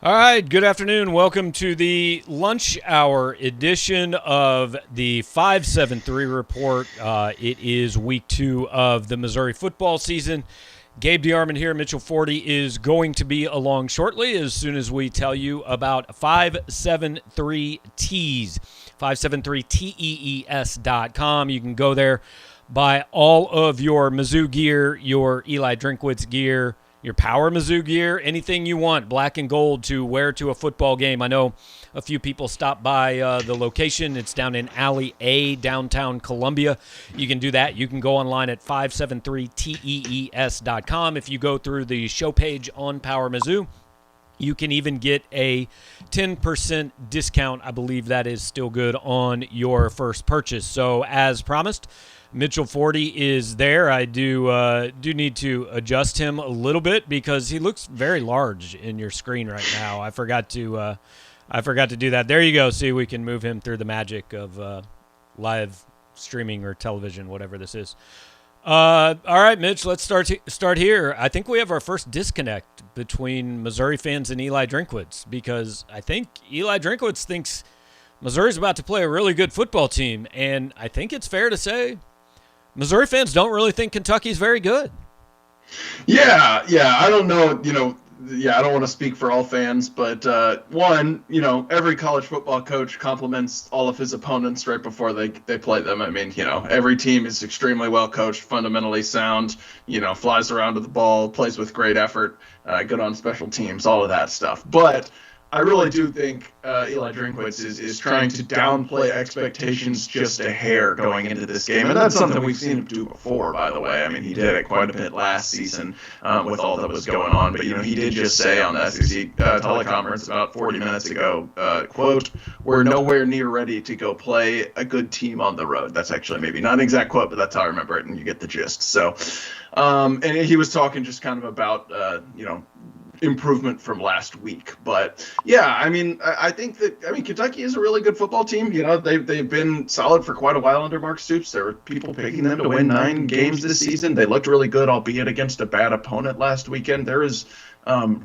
All right, good afternoon. Welcome to the lunch hour edition of the 573 report. It is week 2 of the Missouri football season. Gabe, DeArmond here. Mitchell Forde is going to be along shortly as soon as we tell you about 573 Tees, 573tees.com. You can go there, buy all of your Mizzou gear, your Eli Drinkwitz gear, your Power Mizzou gear, anything you want, black and gold, to wear to a football game. I know a few people stopped by the location. It's down in Alley A, downtown Columbia. You can do that. You can go online at 573tees.com. If you go through the show page on Power Mizzou, you can even get a 10% discount. I believe that is still good on your first purchase. So as promised, Mitchell Forde is there. I do need to adjust him a little bit because he looks very large in your screen right now. I forgot to do that. There you go. See, we can move him through the magic of live streaming or television, whatever this is. All right, Mitch, let's start here. I think we have our first disconnect between Missouri fans and Eli Drinkwitz, because I think Eli Drinkwitz thinks Missouri's about to play a really good football team, and I think it's fair to say Missouri fans don't really think Kentucky's very good. Yeah, I don't know, I don't want to speak for all fans, but every college football coach compliments all of his opponents right before they play them. I mean, every team is extremely well coached, fundamentally sound, flies around to the ball, plays with great effort, good on special teams, all of that stuff. But I really do think Eli Drinkwitz is trying to downplay expectations just a hair going into this game. And that's something we've seen him do before, by the way. I mean, he did it quite a bit last season with all that was going on. But, he did just say on the SEC teleconference about 40 minutes ago, quote, "We're nowhere near ready to go play a good team on the road." That's actually maybe not an exact quote, but that's how I remember it, and you get the gist. So, and he was talking just kind of about, improvement from last week. But yeah, I think Kentucky is a really good football team. They've been solid for quite a while under Mark Stoops. There were people picking them to win 9 games this season. They looked really good, albeit against a bad opponent last weekend. There is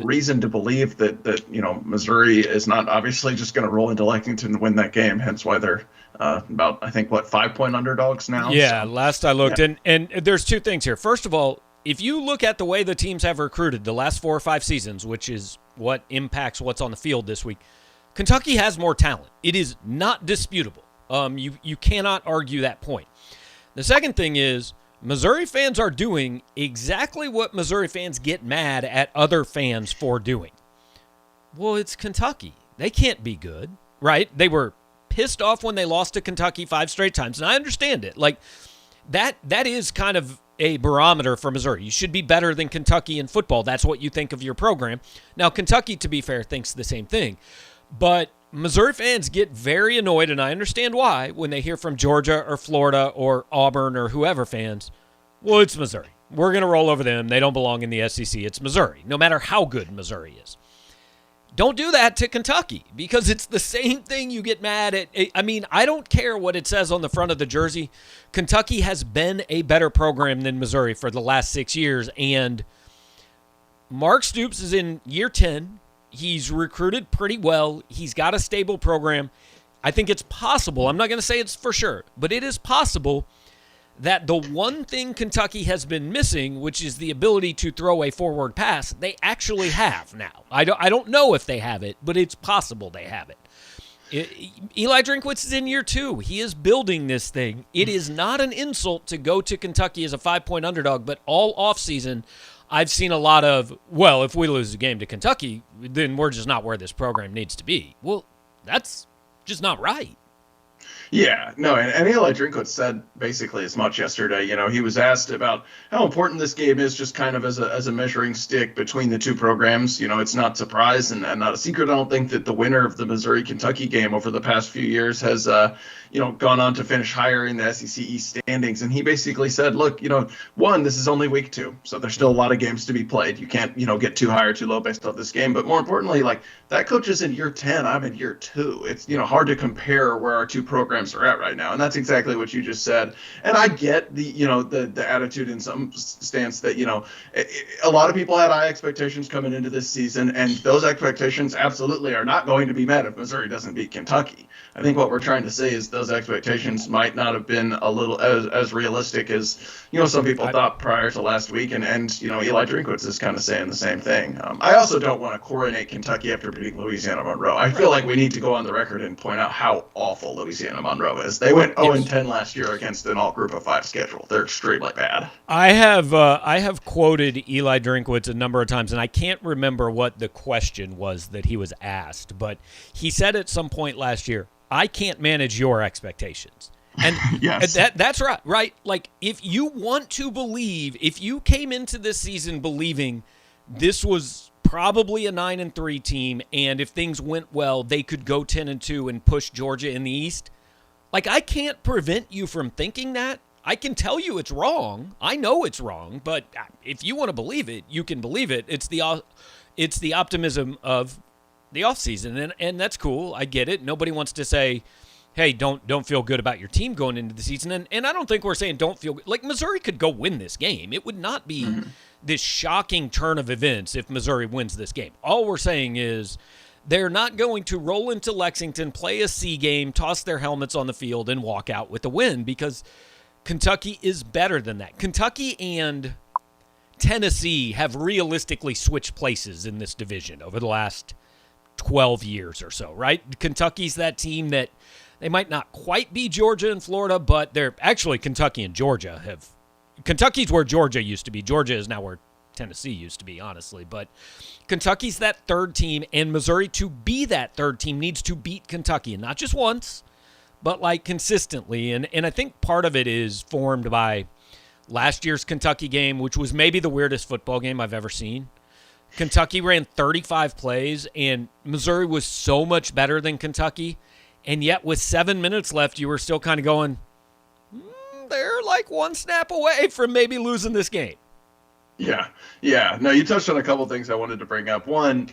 reason to believe that Missouri is not obviously just going to roll into Lexington and win that game. Hence why they're about, I think, 5-point underdogs now. Yeah, so, last I looked. Yeah. And there's two things here. First of all, if you look at the way the teams have recruited the last 4 or 5 seasons, which is what impacts what's on the field this week, Kentucky has more talent. It is not disputable. You cannot argue that point. The second thing is Missouri fans are doing exactly what Missouri fans get mad at other fans for doing. Well, it's Kentucky. They can't be good, right? They were pissed off when they lost to Kentucky 5 straight times, and I understand it. Like, that is kind of a barometer for Missouri. You should be better than Kentucky in football. That's what you think of your program. Now, Kentucky, to be fair, thinks the same thing. But Missouri fans get very annoyed, and I understand why, when they hear from Georgia or Florida or Auburn or whoever fans, well, it's Missouri. We're going to roll over them. They don't belong in the SEC. It's Missouri, no matter how good Missouri is. Don't do that to Kentucky, because it's the same thing you get mad at. I mean, I don't care what it says on the front of the jersey. Kentucky has been a better program than Missouri for the last 6 years, and Mark Stoops is in year 10. He's recruited pretty well. He's got a stable program. I think it's possible. I'm not going to say it's for sure, but it is possible that the one thing Kentucky has been missing, which is the ability to throw a forward pass, they actually have now. I don't know if they have it, but it's possible they have it. Eli Drinkwitz is in year 2. He is building this thing. It is not an insult to go to Kentucky as a 5-point underdog, but all offseason, I've seen a lot of, well, if we lose the game to Kentucky, then we're just not where this program needs to be. Well, that's just not right. Yeah, no, and Eli Drinkwitz said basically as much yesterday. He was asked about how important this game is, just kind of as a measuring stick between the two programs. It's not surprise and not a secret. I don't think that the winner of the Missouri-Kentucky game over the past few years has, gone on to finish higher in the SEC East standings. And he basically said, look, one, this is only week 2, so there's still a lot of games to be played. You can't, get too high or too low based off this game. But more importantly, that coach is in year 10. I'm in year 2. It's, hard to compare where our two programs programs are at right now. And that's exactly what you just said. And I get the attitude in some stance that, a lot of people had high expectations coming into this season, and those expectations absolutely are not going to be met if Missouri doesn't beat Kentucky. I think what we're trying to say is those expectations might not have been a little as realistic as, some people thought prior to last week. And Eli Drinkwitz is kind of saying the same thing. I also don't want to coronate Kentucky after beating Louisiana Monroe. I feel like we need to go on the record and point out how awful Louisiana Monroe is. They went 0-10 last year against an all-group of 5 schedule. They're extremely bad. I have quoted Eli Drinkwitz a number of times, and I can't remember what the question was that he was asked, but he said at some point last year, I can't manage your expectations. And yes. That's right? Like, if you want to believe, if you came into this season believing this was probably a 9-3 team, and if things went well, they could go 10-2 and push Georgia in the East, like, I can't prevent you from thinking that. I can tell you it's wrong. I know it's wrong, but if you want to believe it, you can believe it. It's the optimism of the offseason, and that's cool. I get it. Nobody wants to say, hey, don't feel good about your team going into the season. And I don't think we're saying don't feel good. Like, Missouri could go win this game. It would not be this shocking turn of events if Missouri wins this game. All we're saying is they're not going to roll into Lexington, play a C game, toss their helmets on the field, and walk out with the win, because Kentucky is better than that. Kentucky and Tennessee have realistically switched places in this division over the last 12 years or so, right? Kentucky's that team that they might not quite be Georgia and Florida, but they're actually Kentucky and Georgia have. Kentucky's where Georgia used to be. Georgia is now where Tennessee used to be, honestly. But Kentucky's that third team, and Missouri, to be that third team, needs to beat Kentucky, and not just once, but like consistently. And I think part of it is formed by last year's Kentucky game, which was maybe the weirdest football game I've ever seen. Kentucky ran 35 plays, and Missouri was so much better than Kentucky. And yet with 7 minutes left, you were still kind of going, they're like one snap away from maybe losing this game. Yeah. No, you touched on a couple things I wanted to bring up. One,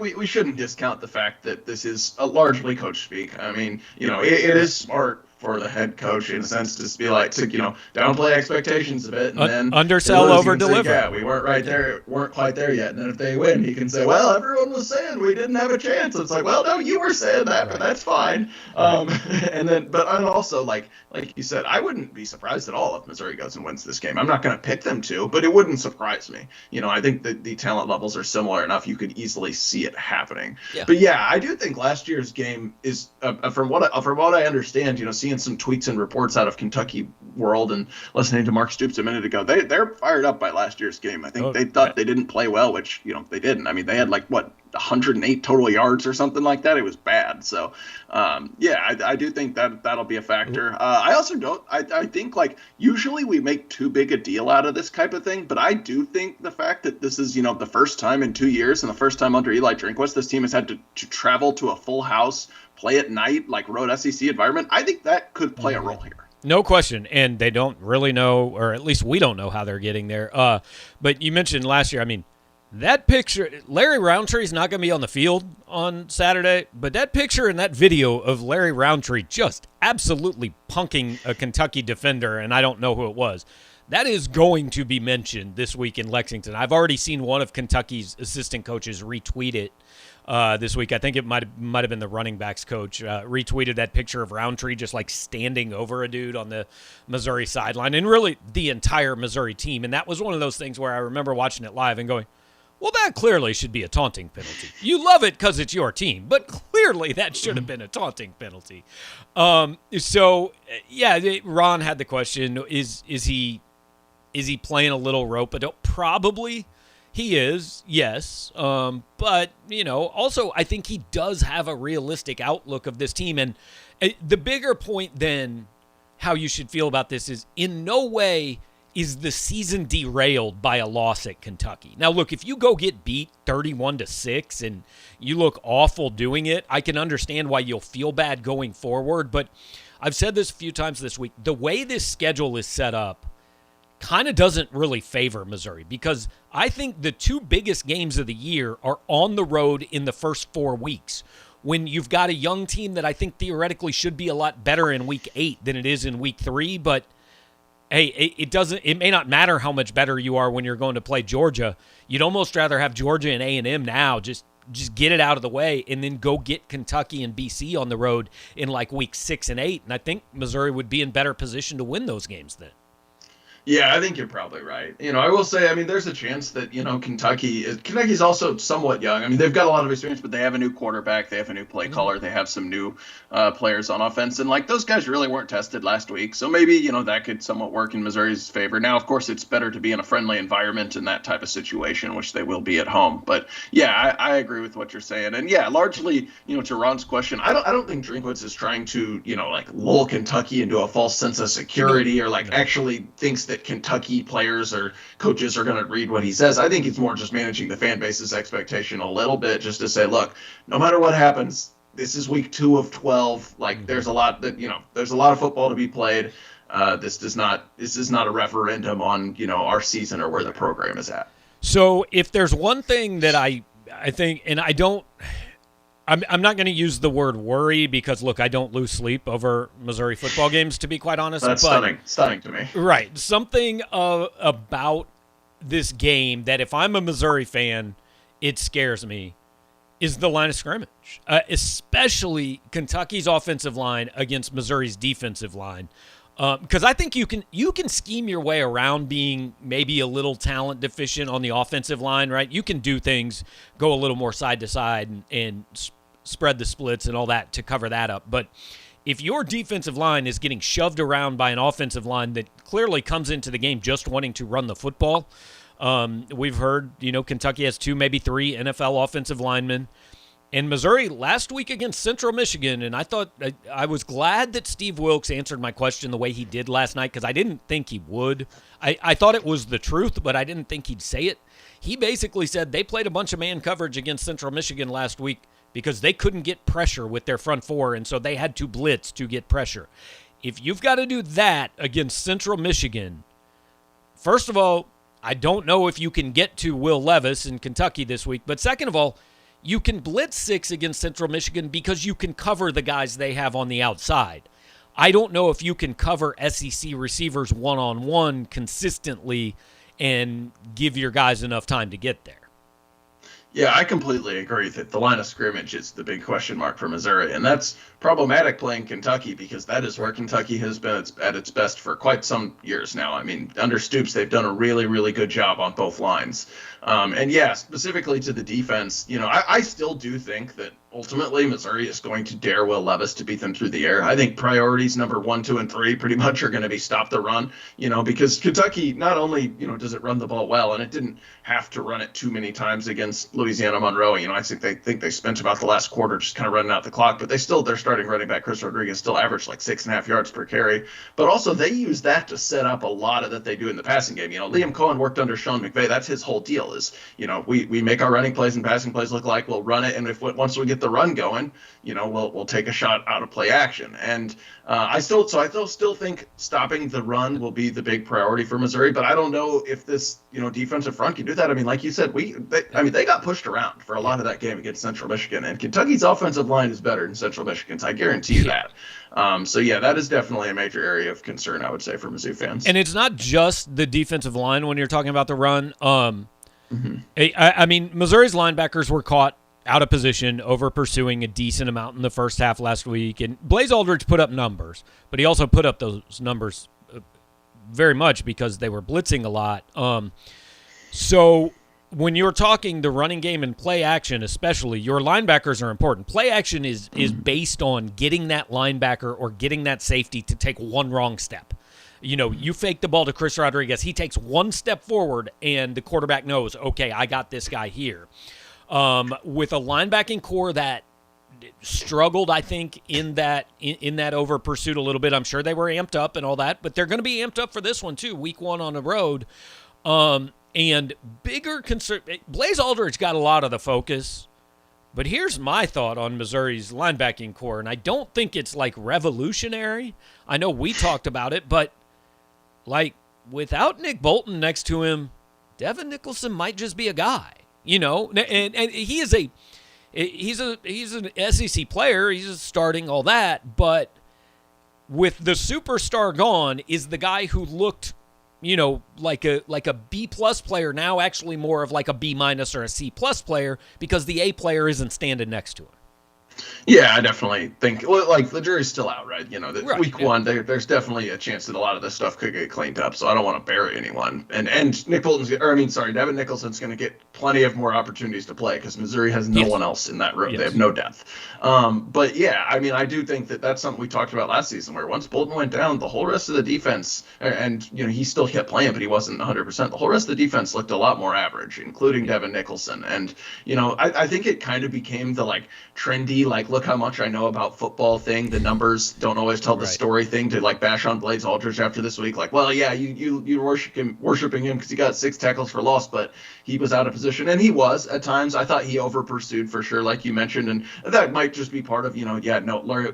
we shouldn't discount the fact that this is a largely coach speak. I mean, it is smart for the head coach in a sense to be like, to downplay expectations a bit, and then undersell, over deliver. Yeah, we weren't quite there yet. And then if they win, he can say, well, everyone was saying we didn't have a chance. It's like, well, no, you were saying that, but that's fine. But I'm also like you said, I wouldn't be surprised at all if Missouri goes and wins this game. I'm not going to pick them to, but it wouldn't surprise me. I think that the talent levels are similar enough. You could easily see it happening. Yeah. But yeah, I do think last year's game is, from what I understand, seeing some tweets and reports out of Kentucky world and listening to Mark Stoops a minute ago, they're fired up by last year's game. I think they thought they didn't play well, which they didn't. I mean, they had 108 total yards or something like that. It was bad. So I do think that'll be a factor. I also don't. I think usually we make too big a deal out of this type of thing, but I do think the fact that this is the first time in 2 years and the first time under Eli Drinkwitz this team has had to travel to a full house, play at night, road SEC environment, I think that could play a role here. No question, and they don't really know, or at least we don't know how they're getting there. But you mentioned last year, I mean, that picture, Larry Roundtree's not going to be on the field on Saturday, but that picture and that video of Larry Roundtree just absolutely punking a Kentucky defender, and I don't know who it was, that is going to be mentioned this week in Lexington. I've already seen one of Kentucky's assistant coaches retweet it this week. I think it might have been the running backs coach retweeted that picture of Roundtree just standing over a dude on the Missouri sideline, and really the entire Missouri team. And that was one of those things where I remember watching it live and going, well, that clearly should be a taunting penalty. You love it because it's your team, but clearly that should have been a taunting penalty. Ron had the question, is he playing a little rope? But probably he is, yes. But, also I think he does have a realistic outlook of this team. And the bigger point than how you should feel about this is in no way is the season derailed by a loss at Kentucky. Now, look, if you go get beat 31-6 and you look awful doing it, I can understand why you'll feel bad going forward. But I've said this a few times this week. The way this schedule is set up kind of doesn't really favor Missouri, because I think the two biggest games of the year are on the road in the first 4 weeks, when you've got a young team that I think theoretically should be a lot better in week 8 than it is in week 3. But hey, it may not matter how much better you are when you're going to play Georgia. You'd almost rather have Georgia and A&M now, just get it out of the way, and then go get Kentucky and BC on the road in like week 6 and 8. And I think Missouri would be in better position to win those games then. Yeah, I think you're probably right. I will say, there's a chance that, Kentucky's also somewhat young. They've got a lot of experience, but they have a new quarterback. They have a new play caller. They have some new players on offense. And, those guys really weren't tested last week. So maybe, that could somewhat work in Missouri's favor. Now, of course, it's better to be in a friendly environment in that type of situation, which they will be at home. But, yeah, I agree with what you're saying. And, yeah, largely, to Ron's question, I don't think Drinkwitz is trying to, lull Kentucky into a false sense of security or, actually thinks that Kentucky players or coaches are going to read what he says. I think it's more just managing the fan base's expectation a little bit, just to say, look, no matter what happens, this is week 2 of 12. There's a lot there's a lot of football to be played. This is not a referendum on, our season or where the program is at. So if there's one thing that I think, and I'm not going to use the word worry because, look, I don't lose sleep over Missouri football games, to be quite honest. That's stunning to me. Right. Something about this game that if I'm a Missouri fan, it scares me, is the line of scrimmage, especially Kentucky's offensive line against Missouri's defensive line. Because I think you can scheme your way around being maybe a little talent deficient on the offensive line, right? You can do things, go a little more side to side and spread the splits and all that to cover that up. But if your defensive line is getting shoved around by an offensive line that clearly comes into the game just wanting to run the football, we've heard, Kentucky has 2, maybe 3 NFL offensive linemen. And Missouri last week against Central Michigan, and I was glad that Steve Wilkes answered my question the way he did last night because I didn't think he would. I thought it was the truth, but I didn't think he'd say it. He basically said they played a bunch of man coverage against Central Michigan last week because they couldn't get pressure with their front four, and so they had to blitz to get pressure. If you've got to do that against Central Michigan, first of all, I don't know if you can get to Will Levis in Kentucky this week, but second of all, you can blitz 6 against Central Michigan because you can cover the guys they have on the outside. I don't know if you can cover SEC receivers one-on-one consistently and give your guys enough time to get there. Yeah, I completely agree that the line of scrimmage is the big question mark for Missouri, and that's problematic playing Kentucky because that is where Kentucky has been at its best for quite some years now. Under Stoops, they've done a really, really good job on both lines. And yeah, specifically to the defense, I still do think that ultimately Missouri is going to dare Will Levis to beat them through the air. I think priorities number 1, 2, and 3 pretty much are going to be stop the run, because Kentucky not only, does it run the ball well, and it didn't have to run it too many times against Louisiana Monroe. I think they spent about the last quarter just kind of running out the clock, but their starting running back, Chris Rodriguez, still averaged like 6.5 yards per carry. But also they use that to set up a lot of that they do in the passing game. Liam Cohen worked under Sean McVay. That's his whole deal is, we make our running plays and passing plays look like we'll run it. And once we get the run going, we'll take a shot out of play action. And I still think stopping the run will be the big priority for Missouri, but I don't know if this, defensive front can do that. Like you said, they got pushed around for a lot of that game against Central Michigan, and Kentucky's offensive line is better than Central Michigan's. I guarantee you that. So yeah, that is definitely a major area of concern, I would say, for Mizzou fans. And it's not just the defensive line when you're talking about the run. Missouri's linebackers were caught out of position, over pursuing a decent amount in the first half last week. And Blaze Aldridge put up numbers, but he also put up those numbers very much because they were blitzing a lot. So when you're talking the running game and play action, especially, your linebackers are important. Play action is based on getting that linebacker or getting that safety to take one wrong step. You fake the ball to Chris Rodriguez. He takes one step forward, and the quarterback knows, okay, I got this guy here. With a linebacking core that struggled, I think, in that over pursuit a little bit. I'm sure they were amped up and all that, but they're going to be amped up for this one too, week 1 on the road. And bigger concern, Blaze Aldridge got a lot of the focus, but here's my thought on Missouri's linebacking core, and I don't think it's like revolutionary. I know we talked about it, but like without Nick Bolton next to him, Devin Nicholson might just be a guy. And he is He's an SEC player. He's just starting all that. But with the superstar gone, is the guy who looked, like a B-plus player now actually more of like a B-minus or a C-plus player because the A player isn't standing next to him. Yeah, I definitely think, like, the jury's still out, right? Right, week one, there's definitely a chance that a lot of this stuff could get cleaned up, so I don't want to bury anyone. And Devin Nicholson's going to get plenty of more opportunities to play because Missouri has no one else in that room. Yes. They have no depth. But, yeah, I mean, I do think that that's something we talked about last season where once Bolton went down, the whole rest of the defense, and, he still kept playing, but he wasn't 100%. The whole rest of the defense looked a lot more average, including Devin Nicholson. And, I think it kind of became the, like, trendy, like, look how much I know about football thing. The numbers don't always tell the story thing to like bash on Blades Aldridge after this week. Like, well, yeah, you're worshiping him because he got 6 tackles for loss, but he was out of position. And he was at times. I thought he over pursued for sure, like you mentioned. And that might just be part of,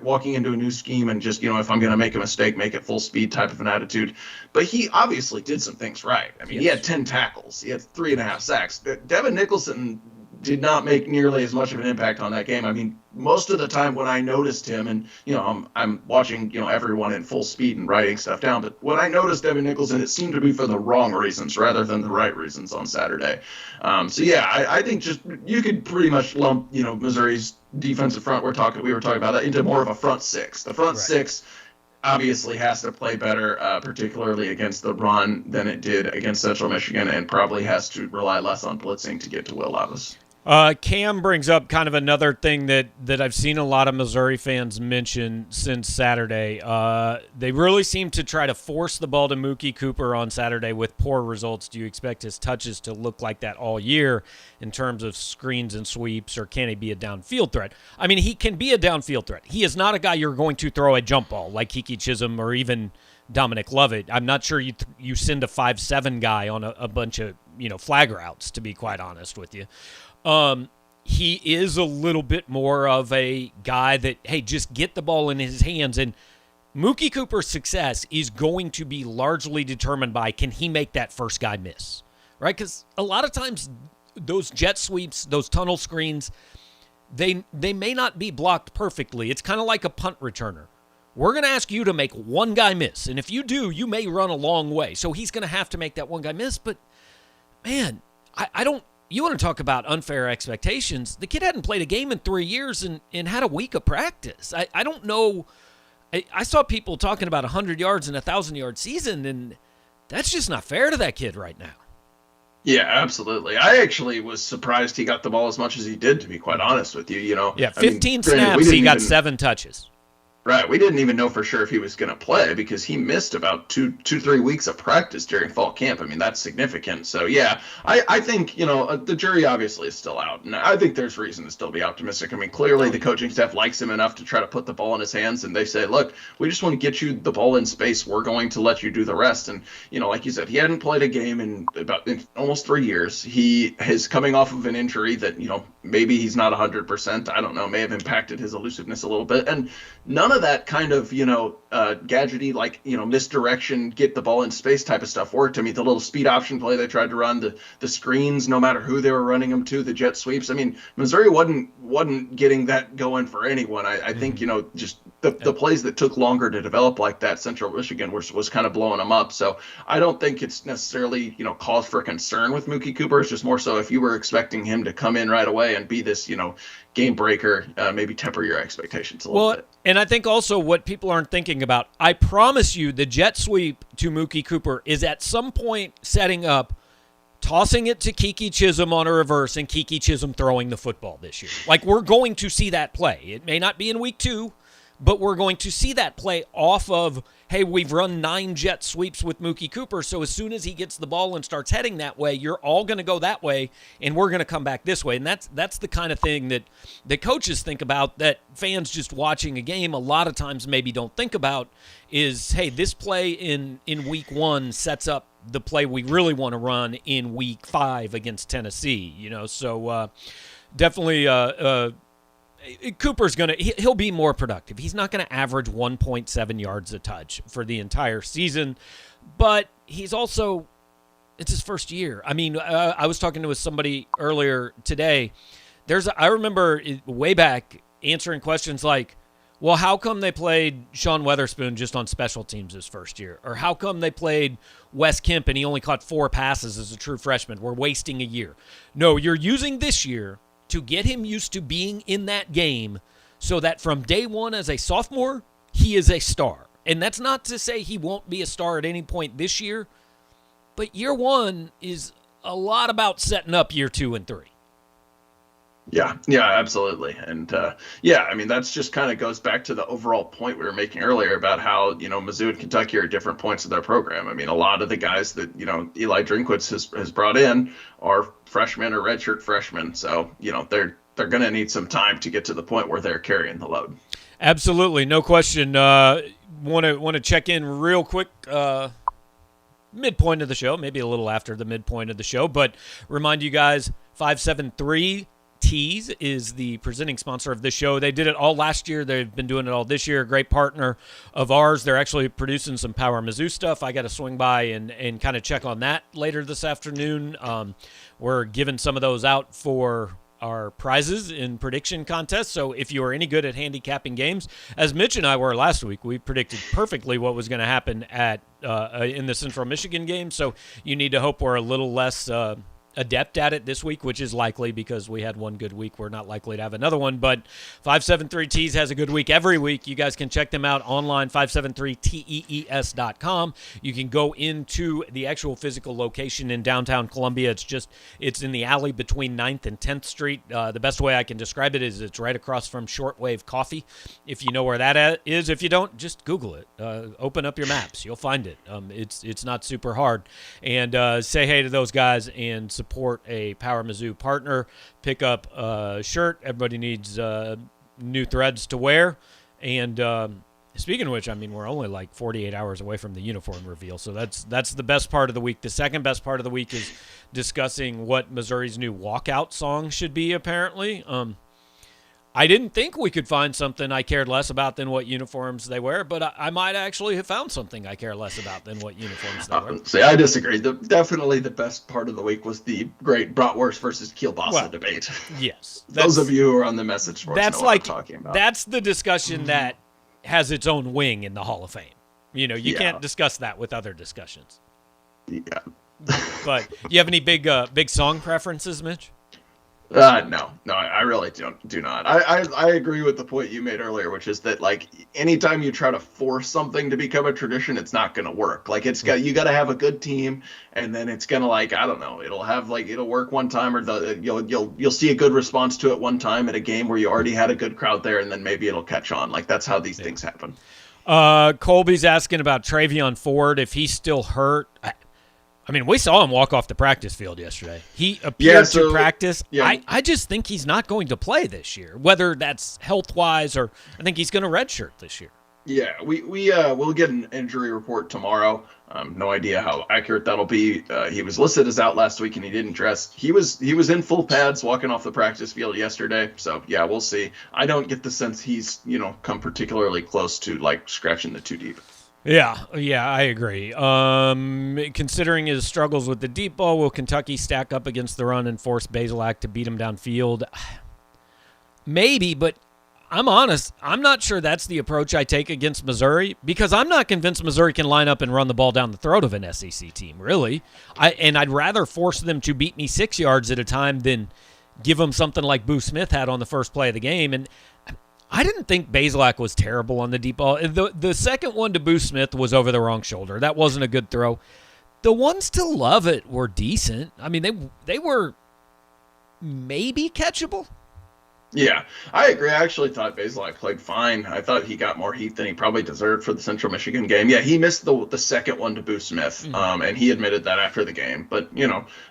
walking into a new scheme and just, if I'm going to make a mistake, make it full speed type of an attitude. But he obviously did some things right. I mean, He had 10 tackles. He had 3.5 sacks. Devin Nicholson did not make nearly as much of an impact on that game. I mean, most of the time when I noticed him, and I'm watching everyone in full speed and writing stuff down, but when I noticed Devin Nicholson, it seemed to be for the wrong reasons rather than the right reasons on Saturday. I think just you could pretty much lump Missouri's defensive front. We were talking about that into more of a front six. The front six obviously has to play better, particularly against the run than it did against Central Michigan, and probably has to rely less on blitzing to get to Will Levis. Cam brings up kind of another thing that I've seen a lot of Missouri fans mention since Saturday. They really seem to try to force the ball to Mookie Cooper on Saturday with poor results. Do you expect his touches to look like that all year in terms of screens and sweeps, or can he be a downfield threat? I mean, he can be a downfield threat. He is not a guy you're going to throw a jump ball like Kiki Chisholm or even Dominic Lovett. I'm not sure you send a 5'7" guy on a bunch of flag routes, to be quite honest with you. He is a little bit more of a guy that, hey, just get the ball in his hands. And Mookie Cooper's success is going to be largely determined by, can he make that first guy miss, right? Because a lot of times those jet sweeps, those tunnel screens, they may not be blocked perfectly. It's kind of like a punt returner. We're going to ask you to make one guy miss. And if you do, you may run a long way. So he's going to have to make that one guy miss. But, man, I don't... You want to talk about unfair expectations. The kid hadn't played a game in 3 years and had a week of practice. I don't know. I saw people talking about 100 yards and 1,000-yard season, and that's just not fair to that kid right now. Yeah, absolutely. I actually was surprised he got the ball as much as he did, to be quite honest with you. Yeah, 15 snaps, he got 7 touches. Right. We didn't even know for sure if he was going to play because he missed about 3 weeks of practice during fall camp. I mean, that's significant. So, yeah, I think, the jury obviously is still out. And I think there's reason to still be optimistic. I mean, clearly the coaching staff likes him enough to try to put the ball in his hands. And they say, look, we just want to get you the ball in space. We're going to let you do the rest. And, like you said, he hadn't played a game in almost 3 years. He is coming off of an injury that, maybe he's not 100%. I don't know, may have impacted his elusiveness a little bit. And none of that kind of, gadgety, like, misdirection, get the ball in space type of stuff worked. I mean, the little speed option play they tried to run, the screens, no matter who they were running them to, the jet sweeps. I mean, Missouri wasn't getting that going for anyone. I think, just the plays that took longer to develop like that, Central Michigan was kind of blowing them up. So I don't think it's necessarily, cause for concern with Mookie Cooper. It's just more so if you were expecting him to come in right away and be this, game breaker, maybe temper your expectations a little bit. And I think also what people aren't thinking about, I promise you the jet sweep to Mookie Cooper is at some point setting up, tossing it to Kiki Chisholm on a reverse and Kiki Chisholm throwing the football this year. Like, we're going to see that play. It may not be in week 2, but we're going to see that play off of, hey, we've run 9 jet sweeps with Mookie Cooper, so as soon as he gets the ball and starts heading that way, you're all going to go that way, and we're going to come back this way. And that's the kind of thing that the coaches think about that fans just watching a game a lot of times maybe don't think about is, hey, this play in week 1 sets up the play we really want to run in week 5 against Tennessee. So definitely Cooper's he'll be more productive. He's not going to average 1.7 yards a touch for the entire season, but he's it's his first year. I mean, I was talking to somebody earlier today I remember way back answering questions like, well, how come they played Sean Weatherspoon just on special teams his first year? Or how come they played Wes Kemp and he only caught 4 passes as a true freshman? We're wasting a year. No, you're using this year to get him used to being in that game so that from day one as a sophomore, he is a star. And that's not to say he won't be a star at any point this year, but year one is a lot about setting up year 2 and 3. Yeah, absolutely. And I mean, that's just kind of goes back to the overall point we were making earlier about how, Mizzou and Kentucky are at different points of their program. I mean, a lot of the guys that, Eli Drinkwitz has brought in are freshmen or redshirt freshmen. So, they're going to need some time to get to the point where they're carrying the load. Absolutely. No question. Want to check in real quick. Midpoint of the show, maybe a little after the midpoint of the show, but remind you guys, 573 Tees is the presenting sponsor of this show. They did it all last year. They've been doing it all this year. A great partner of ours. They're actually producing some Power Mizzou stuff. I got to swing by and kind of check on that later this afternoon. We're giving some of those out for our prizes in prediction contests. So if you are any good at handicapping games, as Mitch and I were last week, we predicted perfectly what was going to happen at in the Central Michigan game. So you need to hope we're a little less adept at it this week, which is likely because we had one good week. We're not likely to have another one, but 573 Tees has a good week every week. You guys can check them out online, 573tees.com. You can go into the actual physical location in downtown Columbia. It's in the alley between 9th and 10th Street. The best way I can describe it is it's right across from Shortwave Coffee. If you know where that is, if you don't, just Google it. Open up your maps. You'll find it. It's not super hard. And say hey to those guys and support a Power Mizzou partner. Pick up a shirt. Everybody needs new threads to wear. And speaking of which, I mean, we're only like 48 hours away from the uniform reveal, so that's the best part of the week. The second best part of the week is discussing what Missouri's new walkout song should be, apparently. I didn't think we could find something I cared less about than what uniforms they wear, but I might actually have found something I care less about than what uniforms they wear. See, I disagree. Definitely the best part of the week was the great Bratwurst versus Kielbasa debate. Yes. Those of you who are on the message boards know what I'm talking about. That's the discussion that has its own wing in the Hall of Fame. You can't discuss that with other discussions. Yeah. But you have any big song preferences, Mitch? No, I really do not. I agree with the point you made earlier, which is that like anytime you try to force something to become a tradition, it's not going to work. Like you got to have a good team, and then it's gonna I don't know, it'll work one time, or you'll see a good response to it one time at a game where you already had a good crowd there, and then maybe it'll catch on. Like that's how these things happen. Colby's asking about Trayvon Ford if he's still hurt. I mean, we saw him walk off the practice field yesterday. He appeared to practice. Yeah. I just think he's not going to play this year, whether that's health-wise or I think he's going to redshirt this year. Yeah, we'll get an injury report tomorrow. No idea how accurate that'll be. He was listed as out last week and he didn't dress. He was in full pads walking off the practice field yesterday. So yeah, we'll see. I don't get the sense he's come particularly close to like scratching the too deep. Yeah, I agree. Considering his struggles with the deep ball, will Kentucky stack up against the run and force Bazelak to beat him downfield? Maybe, but I'm honest. I'm not sure that's the approach I take against Missouri because I'm not convinced Missouri can line up and run the ball down the throat of an SEC team, really. I'd rather force them to beat me 6 yards at a time than give them something like Boo Smith had on the first play of the game. And I didn't think Bazelak was terrible on the deep ball. The second one to Boo Smith was over the wrong shoulder. That wasn't a good throw. The ones to Lovett were decent. I mean, they were maybe catchable. Yeah, I agree. I actually thought Bazelak played fine. I thought he got more heat than he probably deserved for the Central Michigan game. Yeah, he missed the second one to Boo Smith, and he admitted that after the game. But,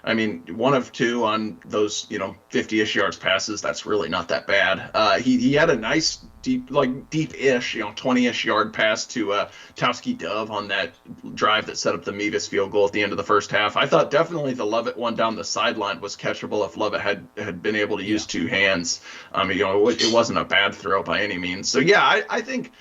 I mean, 1 of 2 on those, 50-ish yards passes, that's really not that bad. He had a nice deep-ish, 20-ish yard pass to Towski Dove on that drive that set up the Mevis field goal at the end of the first half. I thought definitely the Lovett one down the sideline was catchable if Lovett had been able to use two hands. It wasn't a bad throw by any means. So yeah, I think,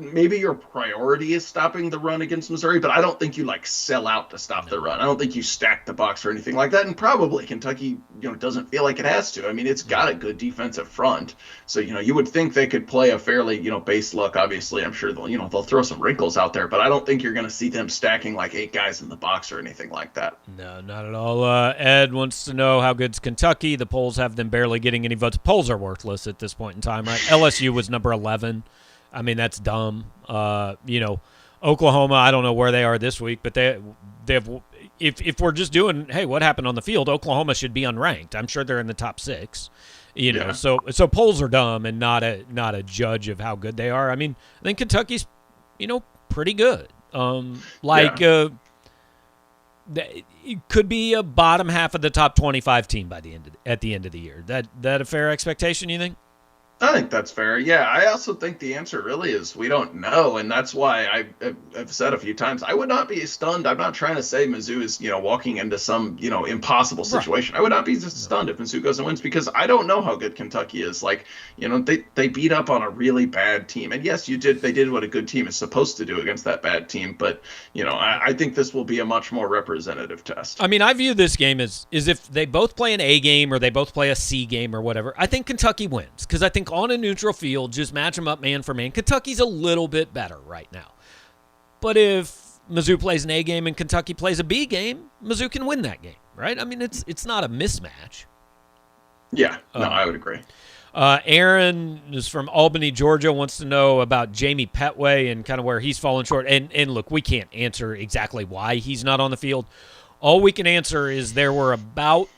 maybe your priority is stopping the run against Missouri, but I don't think you sell out to stop the run. I don't think you stack the box or anything like that. And probably Kentucky, doesn't feel like it has to. I mean, it's got a good defensive front. So, you would think they could play a fairly, base look. Obviously, I'm sure they'll throw some wrinkles out there, but I don't think you're going to see them stacking 8 guys in the box or anything like that. No, not at all. Ed wants to know how good's Kentucky. The polls have them barely getting any votes. Polls are worthless at this point in time, right? LSU was number 11. I mean, that's dumb. Oklahoma, I don't know where they are this week, but they've if we're just doing, hey, what happened on the field, Oklahoma should be unranked. I'm sure they're in the top 6. So polls are dumb and not a judge of how good they are. I mean, I think Kentucky's, pretty good. It could be a bottom half of the top 25 team at the end of the year. That a fair expectation, you think? I think that's fair. Yeah, I also think the answer really is we don't know, and that's why I've said a few times I would not be stunned. I'm not trying to say Mizzou is walking into some impossible situation. Right. I would not be just stunned if Mizzou goes and wins because I don't know how good Kentucky is. They beat up on a really bad team, and yes, they did what a good team is supposed to do against that bad team. But I think this will be a much more representative test. I mean, I view this game as if they both play an A game or they both play a C game or whatever. I think Kentucky wins because I think on a neutral field, just match them up man for man. Kentucky's a little bit better right now. But if Mizzou plays an A game and Kentucky plays a B game, Mizzou can win that game, right? I mean, it's not a mismatch. Yeah, no, I would agree. Aaron is from Albany, Georgia, wants to know about Jamie Pettway and kind of where he's fallen short. And look, we can't answer exactly why he's not on the field. All we can answer is there were about,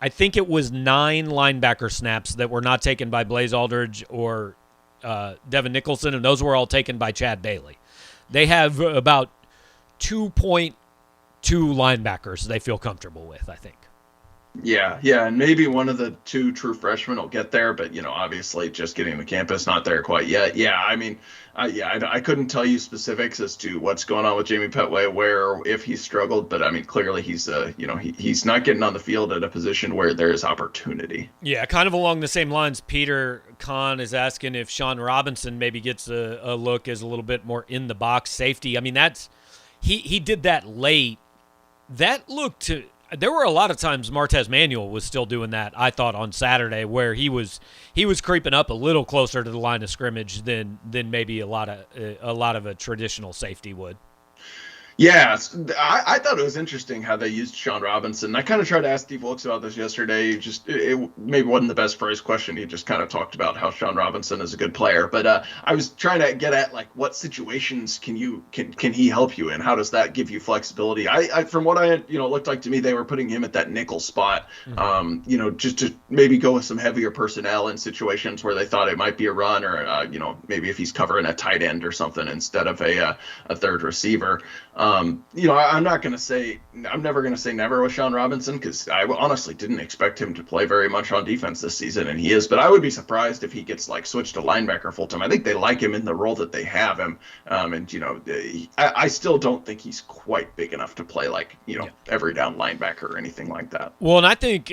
I think it was 9 linebacker snaps that were not taken by Blaze Aldridge or Devin Nicholson, and those were all taken by Chad Bailey. They have about 2.2 linebackers they feel comfortable with, I think. Yeah, and maybe one of the 2 true freshmen will get there, but obviously just getting the campus not there quite yet. Yeah, I mean, I couldn't tell you specifics as to what's going on with Jamie Pettway, where or if he's struggled, but I mean, clearly he's he's not getting on the field at a position where there is opportunity. Yeah, kind of along the same lines. Peter Kahn is asking if Sean Robinson maybe gets a look as a little bit more in the box safety. I mean, he did that late. That looked to. There were a lot of times Martez Manuel was still doing that, I thought, on Saturday, where he was creeping up a little closer to the line of scrimmage than maybe a lot of a traditional safety would. Yeah, I thought it was interesting how they used Sean Robinson. I kind of tried to ask Steve Wilkes about this yesterday. It maybe wasn't the best phrased question. He just kind of talked about how Sean Robinson is a good player. But I was trying to get at what situations can he help you in? How does that give you flexibility? I from what I looked like to me, they were putting him at that nickel spot. Mm-hmm. Just to maybe go with some heavier personnel in situations where they thought it might be a run, or maybe if he's covering a tight end or something instead of a third receiver. I'm never going to say never with Sean Robinson, because I honestly didn't expect him to play very much on defense this season, and he is. But I would be surprised if he gets switched to linebacker full time. I think they like him in the role that they have him, I still don't think he's quite big enough to play every down linebacker or anything like that. Well, and I think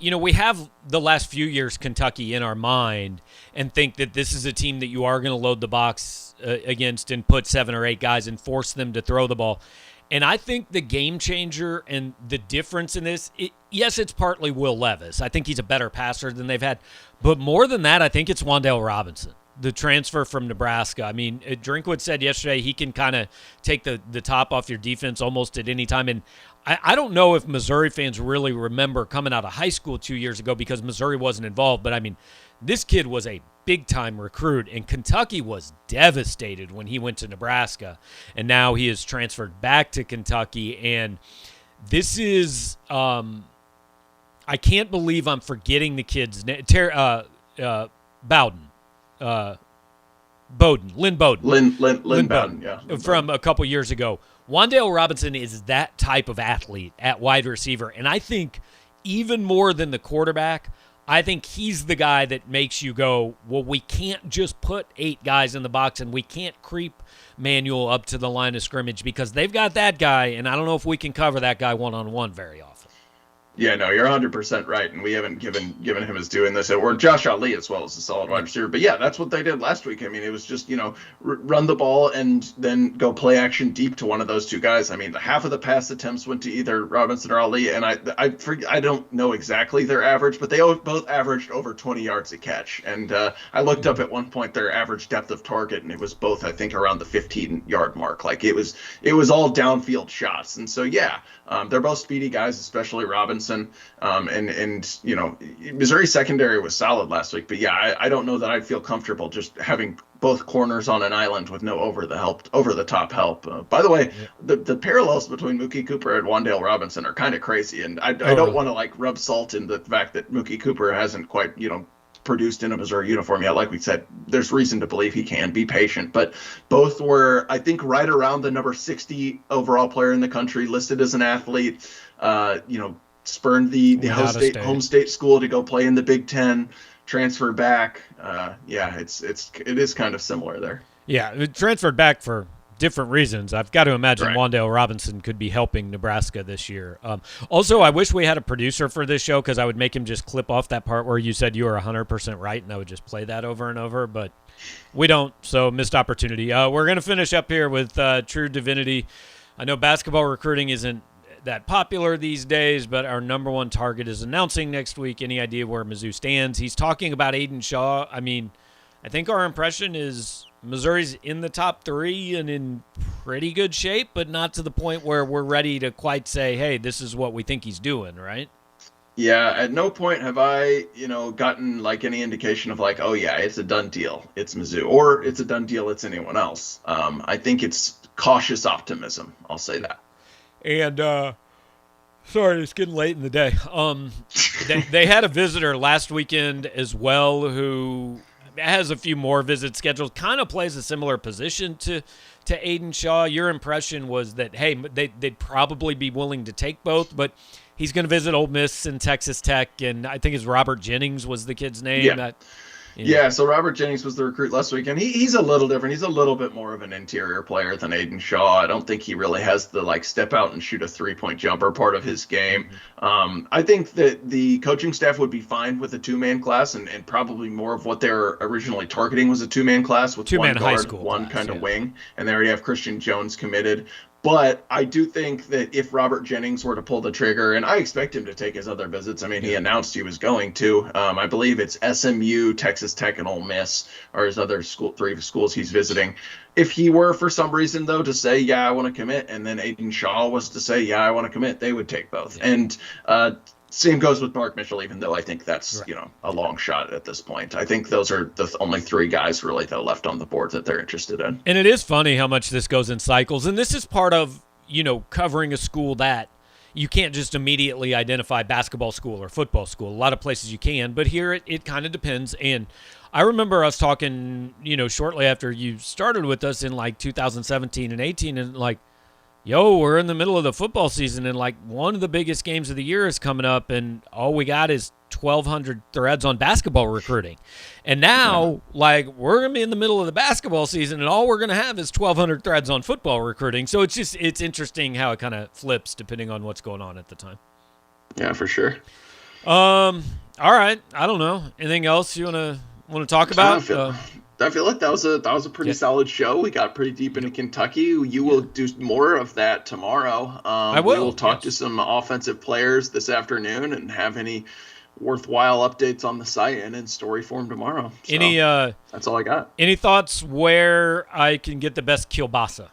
we have the last few years Kentucky in our mind and think that this is a team that you are going to load the box against and put 7 or 8 guys and force them to throw the ball. And I think the game changer and the difference in this, yes, it's partly Will Levis. I think he's a better passer than they've had. But more than that, I think it's Wandel Robinson, the transfer from Nebraska. I mean, Drinkwood said yesterday he can kind of take the top off your defense almost at any time. And I don't know if Missouri fans really remember coming out of high school 2 years ago because Missouri wasn't involved. But, I mean, this kid was a big-time recruit, and Kentucky was devastated when he went to Nebraska. And now he is transferred back to Kentucky. And this is I can't believe I'm forgetting the kid's name. Lynn Bowden. Lynn Bowden, yeah. From a couple years ago. Wandale Robinson is that type of athlete at wide receiver. And I think even more than the quarterback, I think he's the guy that makes you go, well, we can't just put 8 guys in the box and we can't creep Manuel up to the line of scrimmage because they've got that guy, and I don't know if we can cover that guy one-on-one very often. Yeah, no, you're 100% right, and we haven't given him his due in this. Or Josh Ali as well as a solid wide receiver. But yeah, that's what they did last week. I mean, it was just, run the ball and then go play action deep to one of those two guys. I mean, half of the pass attempts went to either Robinson or Ali, and I don't know exactly their average, but they both averaged over 20 yards a catch. And I looked up at one point their average depth of target, and it was both, I think, around the 15-yard mark. Like it was all downfield shots. And so yeah, they're both speedy guys, especially Robinson. And Missouri secondary was solid last week, but yeah, I don't know that I'd feel comfortable just having both corners on an island with no over the top help. By the way, the parallels between Mookie Cooper and Wandel Robinson are kind of crazy, and I don't want to rub salt in the fact that Mookie Cooper hasn't quite produced in a Missouri uniform yet. Like we said, there's reason to believe he can be patient, but both were, I think, right around the number 60 overall player in the country, listed as an athlete. Spurned the home state school to go play in the Big Ten, transfer back. It is kind of similar there. Yeah, it transferred back for different reasons. I've got to imagine Wandel Robinson could be helping Nebraska this year. Also, I wish we had a producer for this show because I would make him just clip off that part where you said you were 100% right, and I would just play that over and over, but we don't, so missed opportunity. We're going to finish up here with True Divinity. I know basketball recruiting isn't that popular these days, but our number one target is announcing next week. Any idea where Mizzou stands? He's talking about Aiden Shaw. I mean, I think our impression is Missouri's in the top 3 and in pretty good shape, but not to the point where we're ready to quite say, hey, this is what we think he's doing, right? Yeah, at no point have I, gotten any indication of oh yeah, it's a done deal, it's Mizzou, or it's a done deal, it's anyone else. I think it's cautious optimism. I'll say that. And sorry, it's getting late in the day. They had a visitor last weekend as well who has a few more visits scheduled, kind of plays a similar position to Aiden Shaw. Your impression was that, hey, they'd probably be willing to take both, but he's going to visit Ole Miss and Texas Tech, and I think it's Robert Jennings was the kid's name. Yeah. Yeah, so Robert Jennings was the recruit last week, and he's a little different. He's a little bit more of an interior player than Aiden Shaw. I don't think he really has the step out and shoot a 3-point jumper part of his game. I think that the coaching staff would be fine with a 2-man class, and probably more of what they're originally targeting was a 2-man class with 2-man one guard, high school one class, kind of wing, and they already have Christian Jones committed. But I do think that if Robert Jennings were to pull the trigger, and I expect him to take his other visits, I mean, he announced he was going to. I believe it's SMU, Texas Tech, and Ole Miss are his other 3 schools he's visiting. If he were, for some reason, though, to say, yeah, I want to commit, and then Aiden Shaw was to say, yeah, I want to commit, they would take both. Yeah. And same goes with Mark Mitchell, even though I think that's, a long shot at this point. I think those are the only 3 guys really that are left on the board that they're interested in. And it is funny how much this goes in cycles. And this is part of, covering a school that you can't just immediately identify basketball school or football school. A lot of places you can, but here it kind of depends. And I remember us talking, shortly after you started with us in 2017 and 18 and we're in the middle of the football season and one of the biggest games of the year is coming up and all we got is 1,200 threads on basketball recruiting. And now, we're going to be in the middle of the basketball season and all we're going to have is 1,200 threads on football recruiting. So it's interesting how it kind of flips depending on what's going on at the time. Yeah, for sure. All right. I don't know. Anything else you want to talk about? I feel like that was a pretty solid show. We got pretty deep into Kentucky. You will do more of that tomorrow. I will. We will talk to some offensive players this afternoon and have any worthwhile updates on the site and in story form tomorrow. So, that's all I got. Any thoughts where I can get the best kielbasa?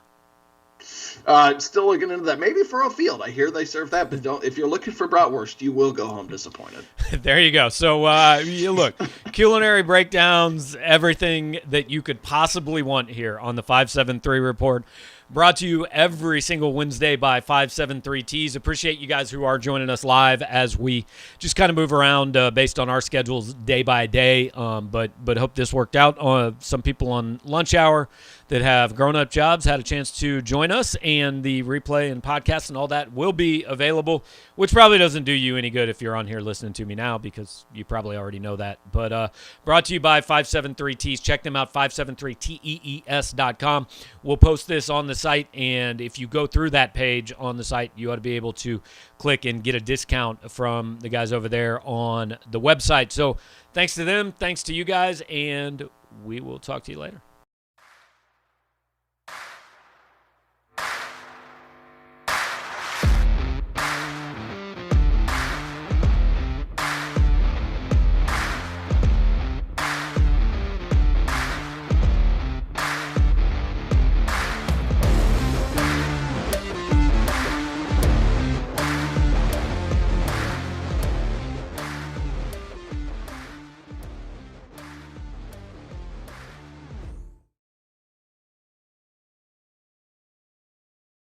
Still looking into that. Maybe Furrow Field. I hear they serve that, but don't. If you're looking for bratwurst, you will go home disappointed. There you go. So you look, culinary breakdowns, everything that you could possibly want here on the 573 Report. Brought to you every single Wednesday by 573 Tees. Appreciate you guys who are joining us live as we just kind of move around based on our schedules day by day. But hope this worked out. Some people on lunch hour that have grown-up jobs had a chance to join us. And and the replay and podcast and all that will be available, which probably doesn't do you any good if you're on here listening to me now because you probably already know that. But brought to you by 573Tees. Check them out, 573tees.com. We'll post this on the site, and if you go through that page on the site, you ought to be able to click and get a discount from the guys over there on the website. So thanks to them, thanks to you guys, and we will talk to you later.